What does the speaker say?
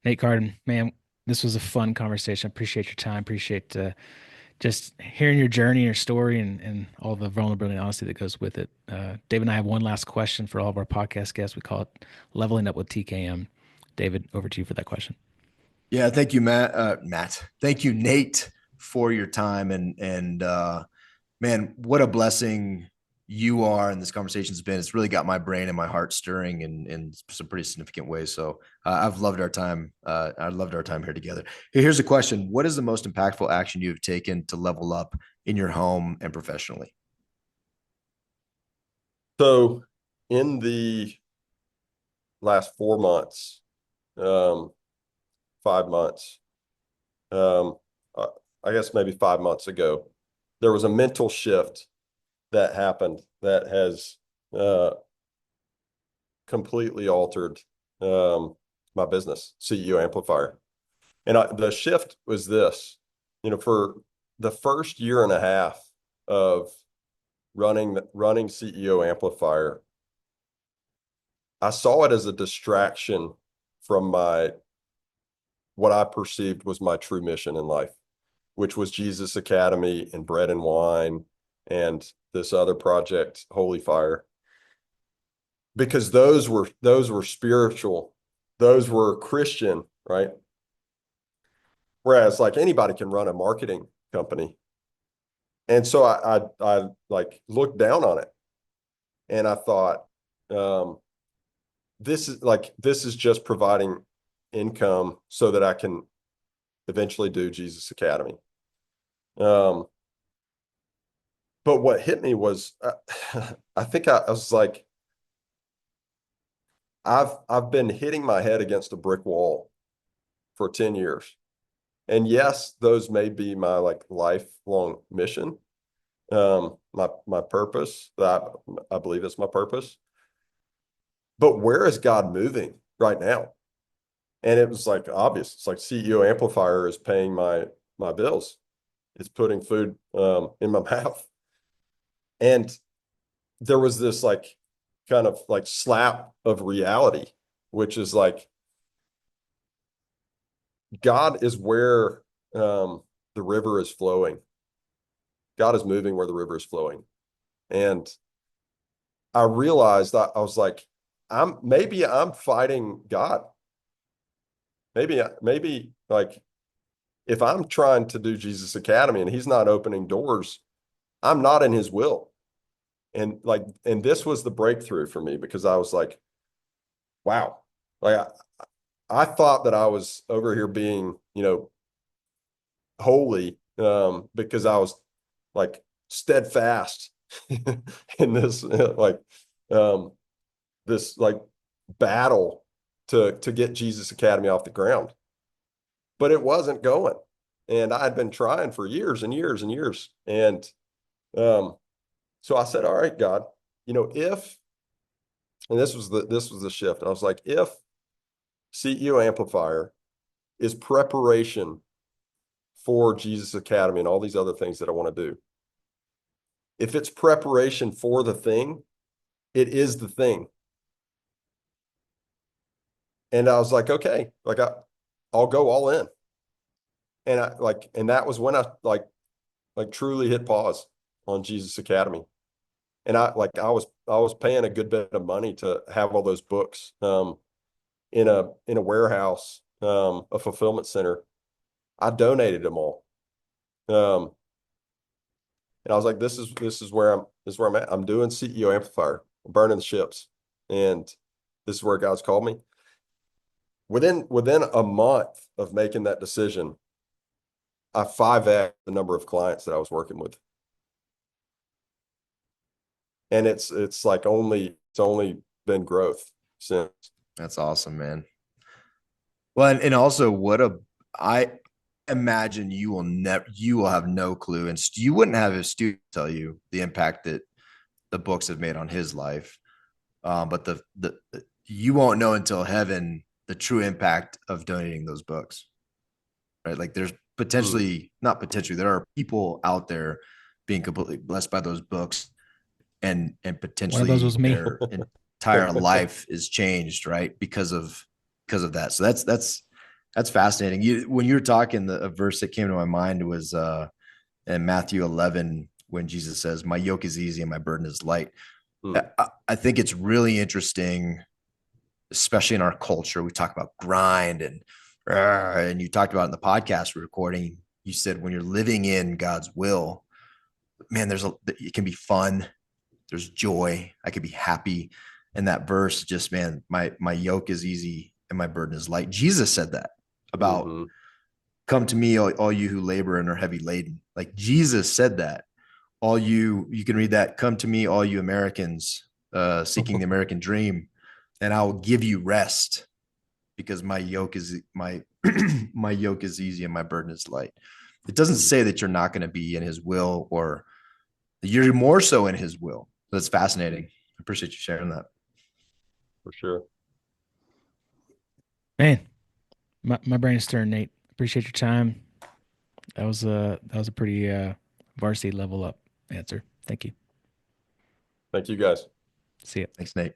Nate Carden, man, this was a fun conversation. I appreciate your time. Appreciate just hearing your journey, your story, and all the vulnerability and honesty that goes with it. David and I have one last question for all of our podcast guests. We call it Leveling Up with TKM. David, over to you for that question. Yeah, thank you, Matt. Matt, thank you, Nate, for your time and man, what a blessing you are, and this conversation has been. It's really got my brain and my heart stirring in some pretty significant ways. So I've loved our time. I loved our time here together. Here's a question: what is the most impactful action you have taken to level up in your home and professionally? So in the last 4 months, um, 5 months, um, I I guess maybe 5 months ago, there was a mental shift that happened that has uh, completely altered my business, CEO Amplifier. And the shift was this, for the first year and a half of running CEO Amplifier, I saw it as a distraction from my what I perceived was my true mission in life, which was Jesus Academy and Bread and Wine and this other project, Holy Fire, because those were spiritual, those were Christian, right? Whereas like anybody can run a marketing company. And so I like looked down on it and I thought, um, this is just providing income so that I can eventually do Jesus Academy. Um, but what hit me was, I think I was like, I've been hitting my head against a brick wall for 10 years. And yes, those may be my like lifelong mission, my purpose that I believe is my purpose. But where is God moving right now? And it was like obvious. It's like CEO Amplifier is paying my bills. It's putting food in my mouth. And there was this like kind of like slap of reality, which is like God is where the river is flowing. God is moving where the river is flowing. And I realized that I was like, I'm fighting God. Maybe like if I'm trying to do Jesus Academy and he's not opening doors, I'm not in his will. And this was the breakthrough for me because I was like, wow, like I thought that I was over here being, holy, because I was like steadfast in this, um, this like battle to get Jesus Academy off the ground, but it wasn't going. And I had been trying for years and years and years. And um, so I said, all right, God, if, and this was the shift. I was like, if CEO Amplifier is preparation for Jesus Academy and all these other things that I want to do, if it's preparation for the thing, it is the thing. And I was like, okay, like I'll go all in. And that was when I like truly hit pause on Jesus Academy. And I was paying a good bit of money to have all those books in a warehouse, a fulfillment center. I donated them all. Um, and I was like, this is where I'm at. I'm doing CEO Amplifier, I'm burning the ships. And this is where God's called me. Within a month of making that decision, I 5x the number of clients that I was working with. And it's only been growth since. That's awesome, man. Well, and also I imagine you will have no clue, and you wouldn't have a student tell you the impact that the books have made on his life. But the you won't know until heaven the true impact of donating those books, right? Like there's Mm. potentially not potentially there are people out there being completely blessed by those books, and One of those was potentially me. their entire life is changed, right? Because of that. So that's That's fascinating. When you were talking, a verse that came to my mind was in Matthew 11 when Jesus says, "My yoke is easy and my burden is light." Hmm. I think it's really interesting, especially in our culture. We talk about grind and you talked about in the podcast we're recording. You said when you're living in God's will, man, it can be fun. There's joy. I could be happy. And that verse just, man, my yoke is easy and my burden is light. Jesus said that about Mm-hmm. come to me, all you who labor and are heavy laden. Like Jesus said that. You can read that. Come to me, all you Americans seeking the American dream, and I will give you rest because my my yoke is easy and my burden is light. It doesn't say that you're not going to be in his will or you're more so in his will. That's fascinating. I appreciate you sharing that. For sure. Man, my brain is stirring, Nate. Appreciate your time. That was a pretty varsity level up answer. Thank you. Thank you guys. See ya. Thanks, Nate.